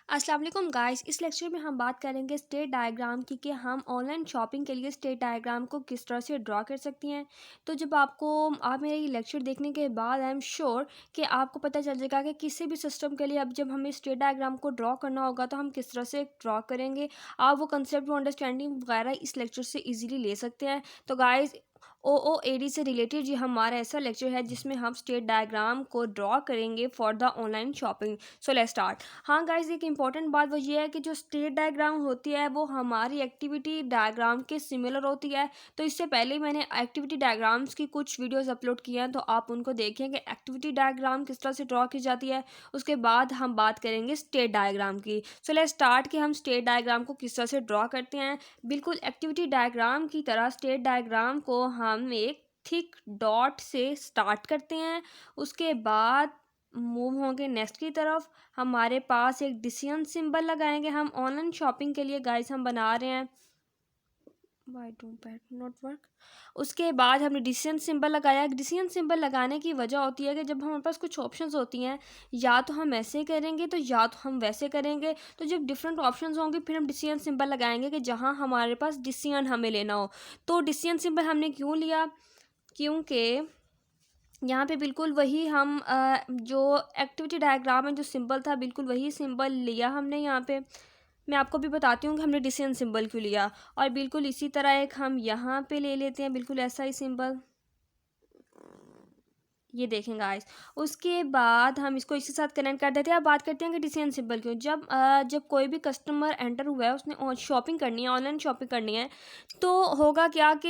अस्सलाम वालेकुम गाइस। इस लेक्चर में हम बात करेंगे स्टेट डायग्राम की कि हम ऑनलाइन शॉपिंग के लिए स्टेट डायग्राम को किस तरह से ड्रॉ कर सकती हैं। तो जब आप मेरे ये लेक्चर देखने के बाद आई एम श्योर कि आपको पता चल जाएगा कि किसी भी सिस्टम के लिए अब जब हमें स्टेट डायग्राम को ड्रॉ करना होगा तो हम किस तरह से ड्रॉ करेंगे। आप वो कंसेप्ट वो अंडरस्टैंडिंग वगैरह इस लेक्चर से ईजिली ले सकते हैं। तो गाइस OOAD से रिलेटेड ये हमारा ऐसा लेक्चर है जिसमें हम स्टेट डायग्राम को ड्रॉ करेंगे for the online shopping. So let's start. हाँ गाइस, एक इंपॉर्टेंट बात वो ये है कि जो स्टेट डायग्राम होती है वो हमारी एक्टिविटी डायग्राम के सिमिलर होती है। तो इससे पहले मैंने एक्टिविटी डायग्राम्स की कुछ वीडियोस अपलोड किए हैं, तो आप उनको देखें कि एक्टिविटी डायग्राम किस तरह से ड्रॉ की जाती है। उसके बाद हम बात करेंगे स्टेट डायग्राम की। सो लेट्स स्टार्ट कि हम स्टेट डायग्राम को किस तरह से ड्रॉ करते हैं। बिल्कुल एक्टिविटी डायग्राम की तरह स्टेट डायग्राम को हम एक थिक डॉट से स्टार्ट करते हैं। उसके बाद मूव होंगे नेक्स्ट की तरफ। हमारे पास एक डिसीजन सिंबल लगाएंगे। हम ऑनलाइन शॉपिंग के लिए गाइस हम बना रहे हैं। Why don't that not work. उसके बाद हमने डिसीजन सिंबल लगाया। डिसीजन सिंबल लगाने की वजह होती है कि जब हमारे पास कुछ ऑप्शंस होती हैं, या तो हम ऐसे करेंगे तो या तो हम वैसे करेंगे। तो जब डिफरेंट ऑप्शंस होंगे फिर हम डिसीजन सिंबल लगाएंगे कि जहाँ हमारे पास डिसीजन हमें लेना हो। तो डिसीजन सिंबल हमने क्यों लिया? क्योंकि यहाँ पे बिल्कुल वही हम जो एक्टिविटी डायग्राम में जो सिंबल था बिल्कुल वही सिंबल लिया हमने यहाँ पे। मैं आपको भी बताती हूँ कि हमने डिसीजन सिंबल क्यों लिया। और बिल्कुल इसी तरह एक हम यहाँ पे ले लेते हैं बिल्कुल ऐसा ही सिंबल। ये देखें गाइस। उसके बाद हम इसको इसके साथ कनेक्ट कर देते हैं। अब बात करते हैं कि डिसीजन सिंबल क्यों। जब कोई भी कस्टमर एंटर हुआ है, उसने शॉपिंग करनी है, ऑनलाइन शॉपिंग करनी है, तो होगा क्या कि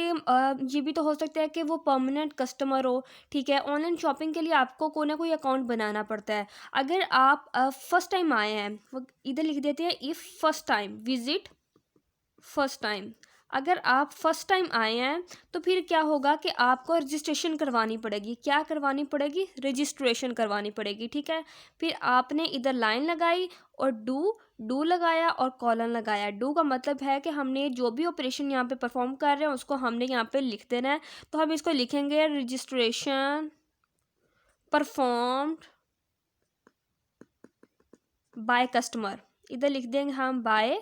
ये भी तो हो सकता है कि वो परमानेंट कस्टमर हो। ठीक है, ऑनलाइन शॉपिंग के लिए आपको कोई ना कोई अकाउंट बनाना पड़ता है। अगर आप फर्स्ट टाइम आए हैं, वो इधर लिख देते हैं if first time visit first time. अगर आप फर्स्ट टाइम आए हैं तो फिर क्या होगा कि आपको रजिस्ट्रेशन करवानी पड़ेगी। क्या करवानी पड़ेगी? रजिस्ट्रेशन करवानी पड़ेगी। ठीक है, फिर आपने इधर लाइन लगाई और डू लगाया और कॉलन लगाया। डू का मतलब है कि हमने जो भी ऑपरेशन यहाँ पे परफॉर्म कर रहे हैं उसको हमने यहाँ पे लिख देना है। तो हम इसको लिखेंगे रजिस्ट्रेशन परफॉर्म्ड बाय कस्टमर। इधर लिख देंगे हम by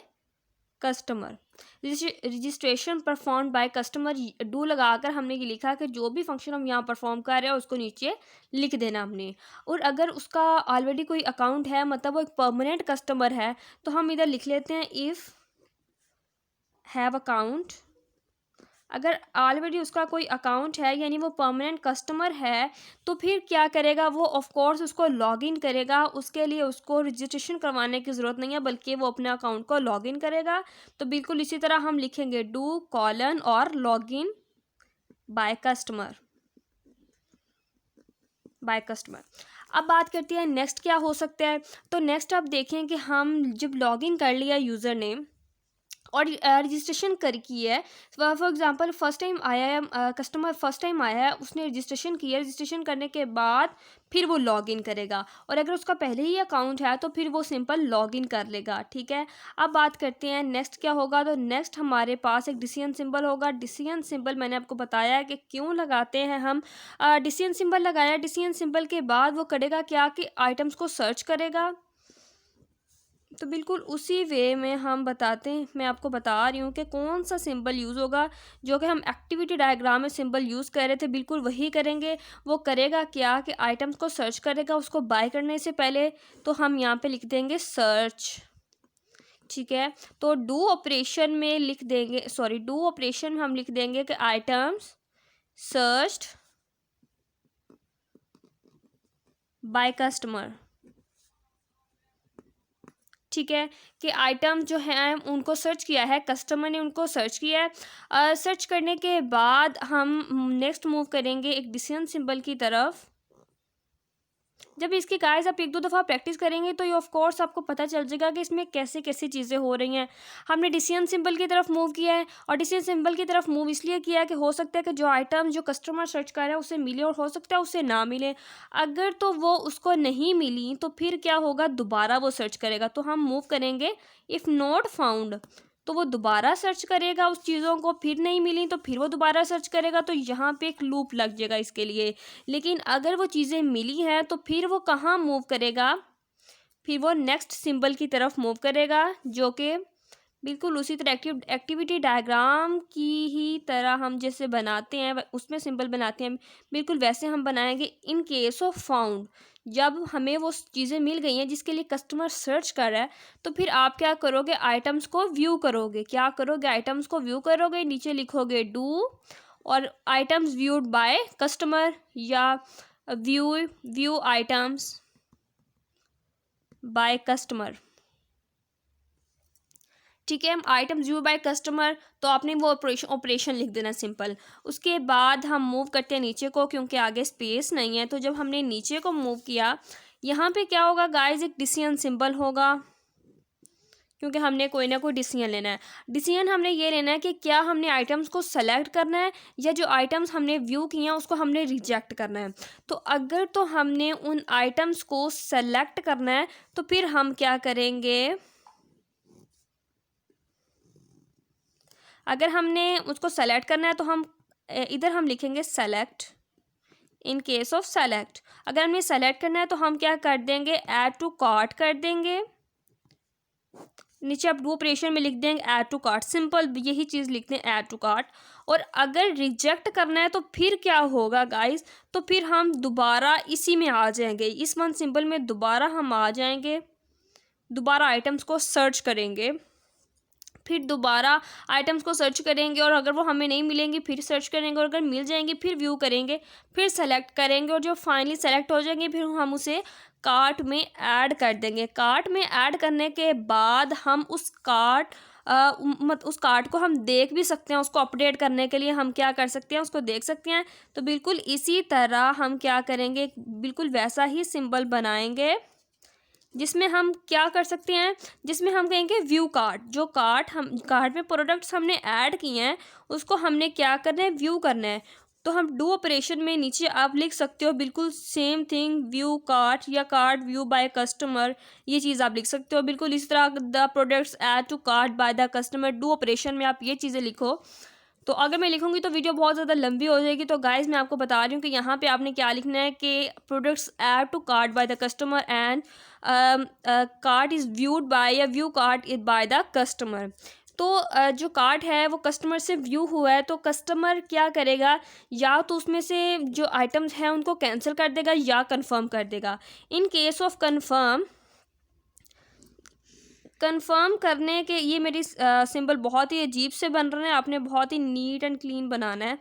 customer. Registration perform by customer do लगाकर हमने ये लिखा कि जो भी फंक्शन हम यहाँ परफॉर्म कर रहे हैं उसको नीचे लिख देना हमने। और अगर उसका ऑलरेडी कोई अकाउंट है, मतलब वो एक परमानेंट कस्टमर है, तो हम इधर लिख लेते हैं इफ़ हैव अकाउंट। अगर ऑलरेडी उसका कोई अकाउंट है यानी वो परमानेंट कस्टमर है, तो फिर क्या करेगा वो? ऑफ कोर्स उसको लॉगिन करेगा। उसके लिए उसको रजिस्ट्रेशन करवाने की ज़रूरत नहीं है, बल्कि वो अपने अकाउंट को लॉगिन करेगा। तो बिल्कुल इसी तरह हम लिखेंगे डू कॉलन और लॉगिन बाय कस्टमर। अब बात करते हैं नेक्स्ट क्या हो सकता है। तो नेक्स्ट आप देखें कि हम जब लॉगिन कर लिया यूज़र ने और रजिस्ट्रेशन कर की है, फॉर एग्जांपल फर्स्ट टाइम आया है कस्टमर, फर्स्ट टाइम आया है, उसने रजिस्ट्रेशन किया। रजिस्ट्रेशन करने के बाद फिर वो लॉगिन करेगा, और अगर उसका पहले ही अकाउंट है तो फिर वो सिंपल लॉगिन कर लेगा। ठीक है, अब बात करते हैं नेक्स्ट क्या होगा। तो नेक्स्ट हमारे पास एक डिसीजन सिंबल होगा। डिसीजन सिंबल मैंने आपको बताया है कि क्यों लगाते हैं हम। डिसीजन सिंबल लगाया, डिसीजन सिंबल के बाद वो करेगा क्या कि आइटम्स को सर्च करेगा। तो बिल्कुल उसी वे में हम बताते हैं, मैं आपको बता रही हूँ कि कौन सा सिंबल यूज़ होगा। जो कि हम एक्टिविटी डायग्राम में सिंबल यूज़ कर रहे थे बिल्कुल वही करेंगे। वो करेगा क्या कि आइटम्स को सर्च करेगा उसको बाय करने से पहले। तो हम यहाँ पे लिख देंगे सर्च। ठीक है, तो डू ऑपरेशन में लिख देंगे, सॉरी, डू ऑपरेशन में हम लिख देंगे कि आइटम्स सर्च्ड बाय कस्टमर। ठीक है, कि आइटम जो है उनको सर्च किया है, कस्टमर ने उनको सर्च किया है। सर्च करने के बाद हम नेक्स्ट मूव करेंगे एक डिसीजन सिंबल की तरफ। जब इसकी गाइस आप एक दो दफ़ा प्रैक्टिस करेंगे तो ये ऑफ कोर्स आपको पता चल जाएगा कि इसमें कैसे कैसी चीज़ें हो रही हैं। हमने डिसीजन सिंबल की तरफ मूव किया है, और डिसीजन सिंबल की तरफ मूव इसलिए किया है कि हो सकता है कि जो आइटम जो कस्टमर सर्च कर रहा है उसे मिले, और हो सकता है उसे ना मिले। अगर तो वो उसको नहीं मिली तो फिर क्या होगा? दोबारा वो सर्च करेगा। तो हम मूव करेंगे इफ़ नॉट फाउंड, तो वो दोबारा सर्च करेगा उस चीज़ों को, फिर नहीं मिली तो फिर वो दोबारा सर्च करेगा। तो यहाँ पे एक लूप लग जाएगा इसके लिए। लेकिन अगर वो चीज़ें मिली हैं तो फिर वो कहाँ मूव करेगा? फिर वो नेक्स्ट सिंबल की तरफ मूव करेगा, जो कि बिल्कुल उसी तरह एक्टिविटी डायग्राम की ही तरह हम जैसे बनाते हैं उसमें सिंबल बनाते हैं, बिल्कुल वैसे हम बनाएंगे। इन केस ऑफ फाउंड, जब हमें वो चीज़ें मिल गई हैं जिसके लिए कस्टमर सर्च कर रहा है, तो फिर आप क्या करोगे, आइटम्स को व्यू करोगे। क्या करोगे, आइटम्स को व्यू करोगे, नीचे लिखोगे डू और आइटम्स व्यूड बाय कस्टमर, या व्यू आइटम्स बाय कस्टमर। ठीक है, आइटम व्यू बाय कस्टमर, तो आपने वो ऑपरेशन लिख देना सिंपल। उसके बाद हम मूव करते हैं नीचे को, क्योंकि आगे स्पेस नहीं है। तो जब हमने नीचे को मूव किया, यहाँ पे क्या होगा गाइस, एक डिसीजन सिंबल होगा, क्योंकि हमने कोई ना कोई डिसीजन लेना है। डिसीजन हमने ये लेना है कि क्या हमने आइटम्स को सेलेक्ट करना है, या जो आइटम्स हमने व्यू किए हैं उसको हमने रिजेक्ट करना है। तो अगर तो हमने उन आइटम्स को सेलेक्ट करना है, तो फिर हम क्या करेंगे, अगर हमने उसको सेलेक्ट करना है तो हम इधर हम लिखेंगे select. In case of select, अगर हमें सेलेक्ट करना है तो हम क्या कर देंगे, ऐड टू कार्ट कर देंगे। नीचे आप डू ऑपरेशन में लिख देंगे ऐड टू कार्ट, सिंपल यही चीज़ लिखते हैं, ऐड टू कार्ट। और अगर रिजेक्ट करना है तो फिर क्या होगा गाइस, तो फिर हम दोबारा इसी में आ जाएंगे, इस वन सिंबल में दोबारा हम आ जाएंगे, दोबारा आइटम्स को सर्च करेंगे, फिर दोबारा आइटम्स को सर्च करेंगे, और अगर वो हमें नहीं मिलेंगी फिर सर्च करेंगे, और अगर मिल जाएंगे फिर व्यू करेंगे, फिर सेलेक्ट करेंगे, और जो फाइनली सेलेक्ट हो जाएंगे फिर हम उसे कार्ट में ऐड कर देंगे। कार्ट में ऐड करने के बाद हम उस उस कार्ट को हम देख भी सकते हैं, उसको अपडेट करने के लिए हम क्या कर सकते हैं, उसको देख सकते हैं। तो बिल्कुल इसी तरह हम क्या करेंगे, बिल्कुल वैसा ही सिंबल बनाएंगे, जिसमें हम क्या कर सकते हैं, जिसमें हम कहेंगे व्यू कार्ट। जो कार्ट में प्रोडक्ट्स हमने ऐड किए हैं उसको हमने क्या करना है, व्यू करना है। तो हम डू ऑपरेशन में नीचे आप लिख सकते हो बिल्कुल सेम थिंग, व्यू कार्ट या कार्ट व्यू बाय कस्टमर, ये चीज़ आप लिख सकते हो। बिल्कुल इस तरह the products add to cart by the customer, do operation में आप ये चीज़ें लिखो। तो अगर मैं लिखूंगी तो वीडियो बहुत ज़्यादा लंबी हो जाएगी। तो गाइज मैं आपको बता रही हूँ कि यहाँ पे आपने क्या लिखना है कि products add to cart by the customer and cart is viewed by, या view cart is by the customer. तो जो कार्ट है वो कस्टमर से व्यू हुआ है, तो कस्टमर क्या करेगा, या तो उसमें से जो आइटम्स हैं उनको कैंसिल कर देगा या कंफर्म कर देगा। इन केस ऑफ कंफर्म करने के, ये मेरी सिंबल बहुत ही अजीब से बन रहे हैं, आपने बहुत ही नीट एंड क्लीन बनाना है।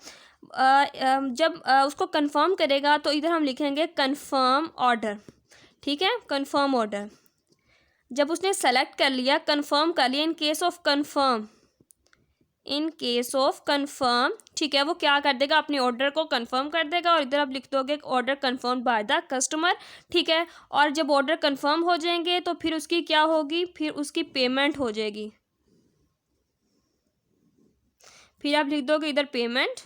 जब उसको कंफर्म करेगा तो इधर हम लिखेंगे कंफर्म ऑर्डर। ठीक है, कंफर्म ऑर्डर। जब उसने सेलेक्ट कर लिया, कंफर्म कर लिया, इन केस ऑफ कंफर्म, ठीक है, वो क्या कर देगा, अपने ऑर्डर को कंफर्म कर देगा, और इधर आप लिख दोगे order confirm bye the customer. ठीक है, और जब ऑर्डर कंफर्म हो जाएंगे तो फिर उसकी क्या होगी, फिर उसकी पेमेंट हो जाएगी। फिर आप लिख दोगे इधर पेमेंट,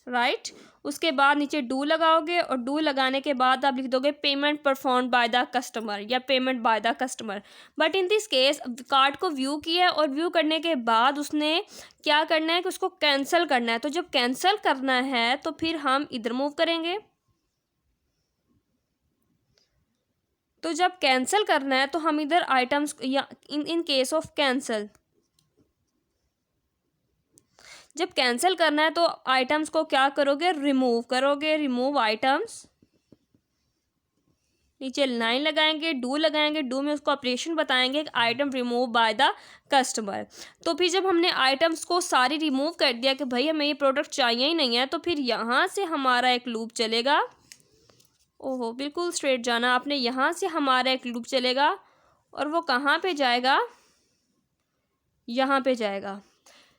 राइट। उसके बाद नीचे डू लगाओगे, और डू लगाने के बाद आप लिख दोगे payment perform by the customer, या payment by the customer. But in this case card को व्यू किया, और व्यू करने के बाद उसने क्या करना है कि उसको कैंसिल करना है। तो जब कैंसिल करना है तो फिर हम इधर मूव करेंगे। तो जब कैंसिल करना है तो हम इधर आइटम्स, या इन केस ऑफ कैंसिल, जब कैंसिल करना है तो आइटम्स को क्या करोगे, रिमूव करोगे, रिमूव आइटम्स। नीचे लाइन लगाएंगे, डू लगाएंगे, डू में उसको ऑपरेशन बताएंगे, item remove by the customer. तो फिर जब हमने आइटम्स को सारी रिमूव कर दिया कि भाई हमें ये प्रोडक्ट चाहिए ही नहीं है, तो फिर यहाँ से हमारा एक लूप चलेगा। ओहो, बिल्कुल स्ट्रेट जाना आपने, यहाँ से हमारा एक लूप चलेगा, और वो कहाँ पे जाएगा, यहाँ पे जाएगा।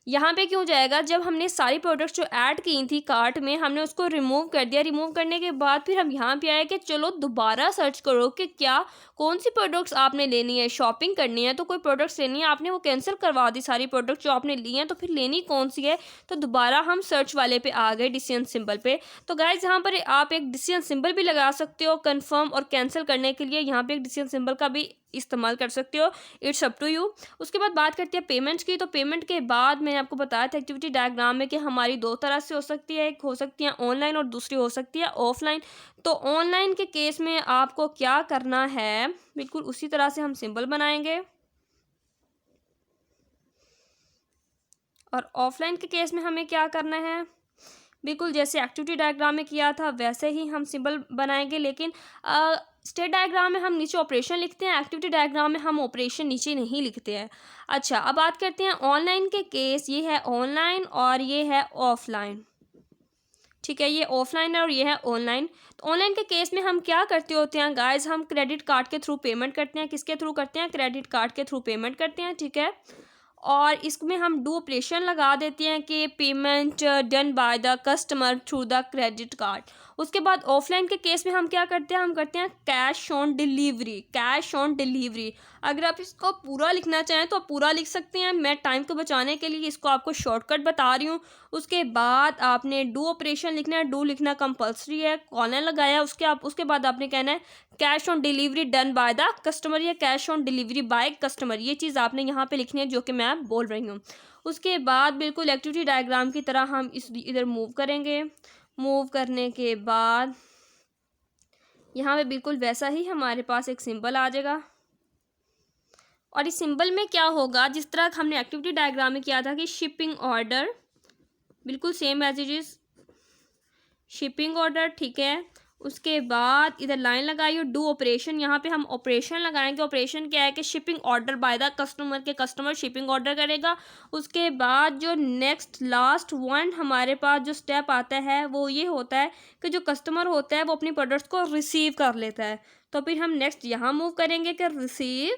यहाँ पे क्यों जाएगा, जब हमने सारी प्रोडक्ट्स जो ऐड की थी कार्ट में, हमने उसको रिमूव कर दिया। रिमूव करने के बाद फिर हम यहाँ पे आए कि चलो दोबारा सर्च करो कि क्या कौन सी प्रोडक्ट्स आपने लेनी है, शॉपिंग करनी है तो कोई प्रोडक्ट्स लेनी है, आपने वो कैंसिल करवा दी सारी प्रोडक्ट्स जो आपने ली हैं, तो फिर लेनी कौन सी है। तो दोबारा हम सर्च वाले पे आ गए, डिसीजन सिंबल पे। तो गाइज यहाँ पर आप एक डिसीजन सिंबल भी लगा सकते हो कन्फर्म और कैंसिल करने के लिए, यहाँ पे एक डिसीजन सिंबल का भी इस्तेमाल कर सकते हो, इट्स अप टू यू। उसके बाद बात करते हैं पेमेंट्स की। तो पेमेंट के बाद मैंने आपको बताया था एक्टिविटी डायग्राम में कि हमारी दो तरह से हो सकती है, एक हो सकती है ऑनलाइन और दूसरी हो सकती है ऑफलाइन। तो ऑनलाइन के केस में आपको क्या करना है, बिल्कुल उसी तरह से हम सिंबल बनाएंगे, और ऑफलाइन के केस में हमें क्या करना है, बिल्कुल जैसे एक्टिविटी डायग्राम में किया था वैसे ही हम सिंबल बनाएंगे, लेकिन स्टेट डायग्राम में हम नीचे ऑपरेशन लिखते हैं, एक्टिविटी डायग्राम में हम ऑपरेशन नीचे नहीं लिखते हैं। अच्छा, अब बात करते हैं ऑनलाइन के केस। ये है ऑनलाइन और ये है ऑफलाइन, ठीक है, ये ऑफलाइन है और ये है ऑनलाइन। तो ऑनलाइन के केस में हम क्या करते होते हैं गाइस, हम क्रेडिट कार्ड के थ्रू पेमेंट करते हैं। किसके थ्रू करते हैं, क्रेडिट कार्ड के थ्रू पेमेंट करते हैं, ठीक है। और इसमें हम डू ऑपरेशन लगा देते हैं कि payment done by the customer through the credit card. उसके बाद ऑफलाइन के केस में हम क्या करते हैं, हम करते हैं cash on delivery, cash on delivery. अगर आप इसको पूरा लिखना चाहें तो आप पूरा लिख सकते हैं, मैं टाइम को बचाने के लिए इसको आपको शॉर्टकट बता रही हूँ। उसके बाद आपने डू ऑपरेशन लिखना है, डू लिखना कंपलसरी है, कॉलन लगाया, उसके बाद आपने कहना है cash on delivery done by the customer या cash on delivery by customer. ये चीज़ आपने यहाँ पे लिखनी है जो कि मैं बोल रही हूँ। उसके बाद बिल्कुल एक्टिविटी डायग्राम की तरह हम इधर मूव करेंगे। मूव करने के बाद यहाँ पे बिल्कुल वैसा ही हमारे पास एक सिंबल आ जाएगा, और इस सिंबल में क्या होगा, जिस तरह हमने एक्टिविटी डायग्राम में किया था कि शिपिंग ऑर्डर, बिल्कुल same as it is shipping order, ठीक है। उसके बाद इधर लाइन लगाई और डू ऑपरेशन, यहाँ पे हम ऑपरेशन लगाएंगे। ऑपरेशन क्या है कि shipping order by the customer, के कस्टमर शिपिंग ऑर्डर करेगा। उसके बाद जो नेक्स्ट लास्ट वन हमारे पास जो स्टेप आता है वो ये होता है कि जो कस्टमर होता है वो अपनी प्रोडक्ट्स को रिसीव कर लेता है। तो फिर हम नेक्स्ट यहाँ मूव करेंगे कि रिसीव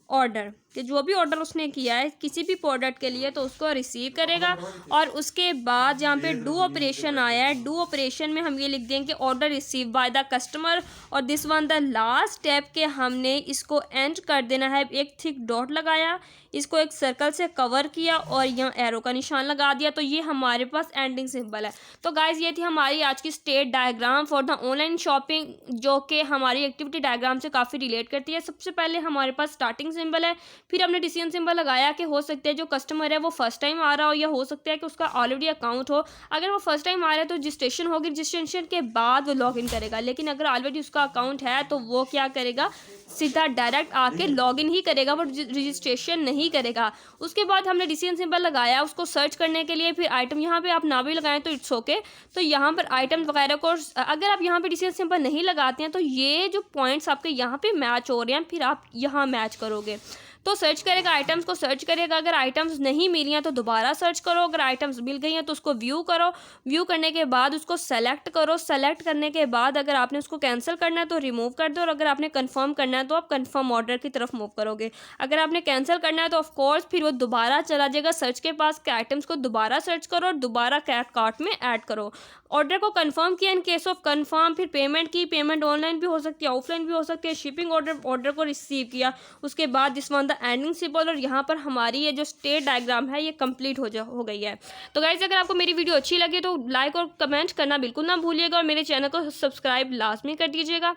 ऑर्डर, कि जो भी ऑर्डर उसने किया है किसी भी प्रोडक्ट के लिए तो उसको रिसीव करेगा। और उसके बाद यहाँ पे डू ऑपरेशन आया है, डू ऑपरेशन में हम ये लिख देंगे order receive by the customer, और this one the last step के हमने इसको एंड कर देना है। एक थिक डॉट लगाया, इसको एक सर्कल से कवर किया और यहाँ एरो का निशान लगा दिया, तो ये हमारे पास एंडिंग सिंबल है। तो गाइज ये थी हमारी आज की state diagram for the online shopping, जो कि हमारी एक्टिविटी डायग्राम से काफ़ी रिलेट करती है। सबसे पहले हमारे पास स्टार्टिंग सिंबल है, फिर हमने डिसीजन सिंबल लगाया कि हो सकता है जो कस्टमर है वो फर्स्ट टाइम आ रहा हो, या हो सकता है कि उसका ऑलरेडी अकाउंट हो। अगर वो फर्स्ट टाइम आ रहा है तो रजिस्ट्रेशन होगी, रजिस्ट्रेशन के बाद वो लॉगिन करेगा, लेकिन अगर ऑलरेडी उसका अकाउंट है तो वो क्या करेगा, सीधा डायरेक्ट आके लॉगिन ही करेगा, वो रजिस्ट्रेशन नहीं करेगा। उसके बाद हमने डिसीजन सिंबल लगाया उसको सर्च करने के लिए, फिर आइटम यहाँ पे आप ना भी लगाएं तो इट्स ओके। तो यहाँ पर आइटम वगैरह को अगर आप यहाँ पे डिसीजन सिंबल नहीं लगाते हैं तो ये जो पॉइंट्स आपके यहाँ पे मैच हो रहे हैं फिर आप यहाँ मैच करोगे। तो सर्च करेगा, आइटम्स को सर्च करेगा, अगर आइटम्स नहीं मिली हैं तो दोबारा सर्च करो, अगर आइटम्स मिल गई हैं तो उसको व्यू करो, व्यू करने के बाद उसको सेलेक्ट करो, सेलेक्ट करने के बाद अगर आपने उसको कैंसिल करना है तो रिमूव कर दो, और अगर आपने कंफर्म करना है तो आप कंफर्म ऑर्डर की तरफ मूव करोगे। अगर आपने कैंसिल करना है तो ऑफकोर्स फिर वो दोबारा चला जाएगा सर्च के पास के आइटम्स को दोबारा सर्च करो और दोबारा कार्ट में ऐड करो। ऑर्डर को कंफर्म किया, इन केस ऑफ कंफर्म फिर पेमेंट की, पेमेंट ऑनलाइन भी हो सकती है ऑफलाइन भी हो सकती है, शिपिंग ऑर्डर को रिसीव किया, उसके बाद this one the ending symbol, और यहाँ पर हमारी ये जो स्टेट डायग्राम है ये कंप्लीट हो गई है। तो गाइस अगर आपको मेरी वीडियो अच्छी लगी तो लाइक और कमेंट करना बिल्कुल ना भूलिएगा, और मेरे चैनल को सब्सक्राइब लाजमी कर दीजिएगा।